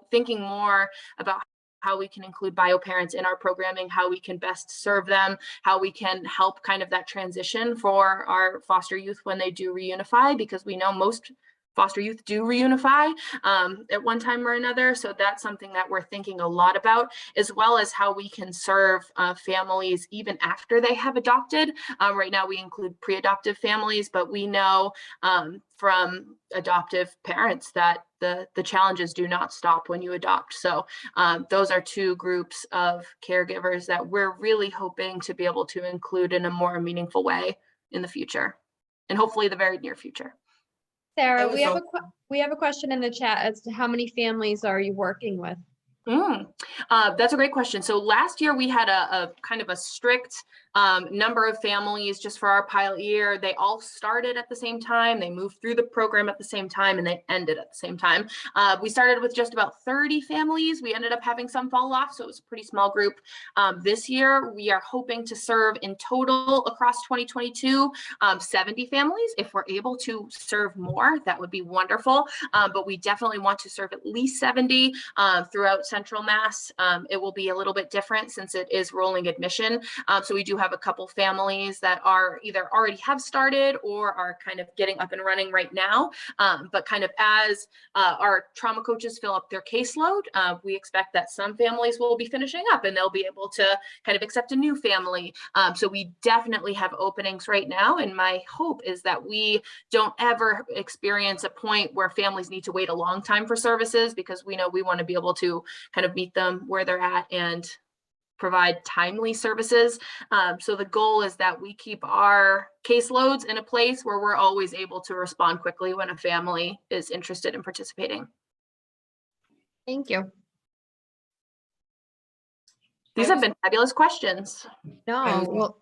thinking more about how we can include bio parents in our programming, how we can best serve them, how we can help kind of that transition for our foster youth when they do reunify, because we know most foster youth do reunify at one time or another. So that's something that we're thinking a lot about, as well as how we can serve families even after they have adopted. Right now we include pre-adoptive families, but we know from adoptive parents that the challenges do not stop when you adopt. So those are two groups of caregivers that we're really hoping to be able to include in a more meaningful way in the future, and hopefully the very near future. Sarah, was we have a question in the chat as to how many families are you working with? That's a great question. So last year we had a kind of a strict number of families just for our pilot year. They all started at the same time. They moved through the program at the same time, and they ended at the same time. We started with just about 30 families. We ended up having some fall off, so it was a pretty small group. This year we are hoping to serve in total across 2022 70 families. If we're able to serve more, that would be wonderful. But we definitely want to serve at least 70 throughout Central Mass. It will be a little bit different since it is rolling admission. So we do have a couple families that are either already have started or are kind of getting up and running right now. But kind of as our trauma coaches fill up their caseload, we expect that some families will be finishing up and they'll be able to kind of accept a new family. So we definitely have openings right now. And my hope is that we don't ever experience a point where families need to wait a long time for services, because we know we want to be able to kind of meet them where they're at and provide timely services. So the goal is that we keep our caseloads in a place where we're always able to respond quickly when a family is interested in participating. Thank you. These have been fabulous questions. No, well,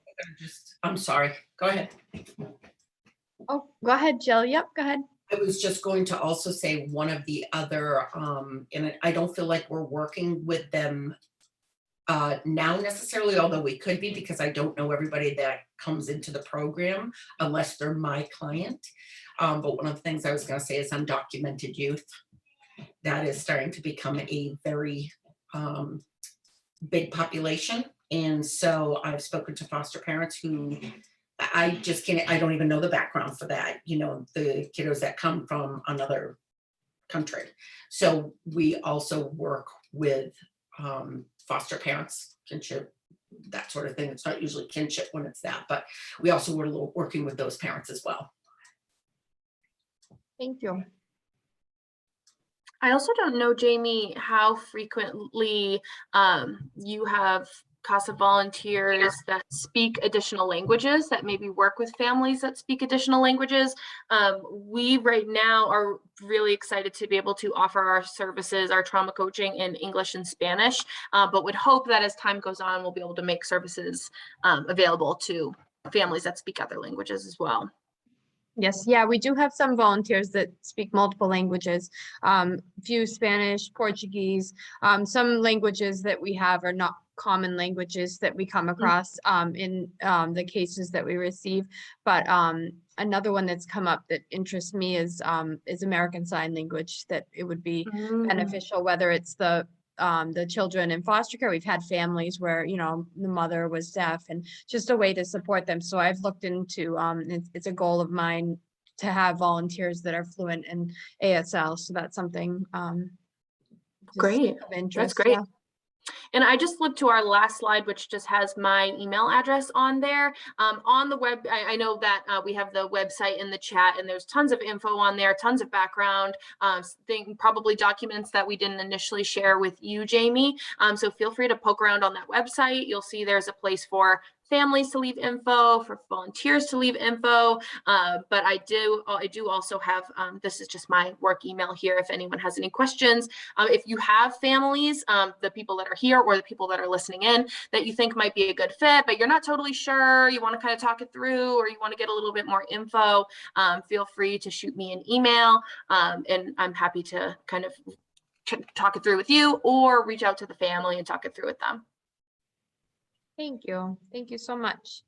I'm sorry, go ahead. oh, go ahead, Jill. Yep, go ahead. I was just going to also say one of the other, and I don't feel like we're working with them now necessarily, although we could be, because I don't know everybody that comes into the program unless they're my client. But one of the things I was going to say is undocumented youth. That is starting to become a very big population. And so I've spoken to foster parents who I just can't, I don't even know the background for that, you know, the kiddos that come from another country. So we also work with foster parents, kinship, that sort of thing. It's not usually kinship when it's that, but we also were working with those parents as well. Thank you. I also don't know, Jamie, how frequently you have CASA volunteers that speak additional languages, that maybe work with families that speak additional languages. We right now are really excited to be able to offer our services, our trauma coaching in English and Spanish, but would hope that as time goes on, we'll be able to make services available to families that speak other languages as well. Yes, yeah, we do have some volunteers that speak multiple languages, few Spanish, Portuguese. Some languages that we have are not common languages that we come across in the cases that we receive. But another one that's come up that interests me is American Sign Language, that it would be beneficial, whether it's the children in foster care. We've had families where, you know, the mother was deaf, and just a way to support them. So I've looked into, it's a goal of mine to have volunteers that are fluent in ASL. So that's something just Great. of interest. That's great. Yeah. And I just flipped to our last slide, which just has my email address on there. On the web, I know that we have the website in the chat, and there's tons of info on there, tons of background, probably documents that we didn't initially share with you, Jamie. So feel free to poke around on that website. You'll see there's a place for families to leave info, for volunteers to leave info. But I do also have, this is just my work email here if anyone has any questions. If you have families, the people that are here or the people that are listening in that you think might be a good fit, but you're not totally sure, you want to kind of talk it through, or you want to get a little bit more info, feel free to shoot me an email, and I'm happy to kind of talk it through with you, or reach out to the family and talk it through with them. Thank you. Thank you so much.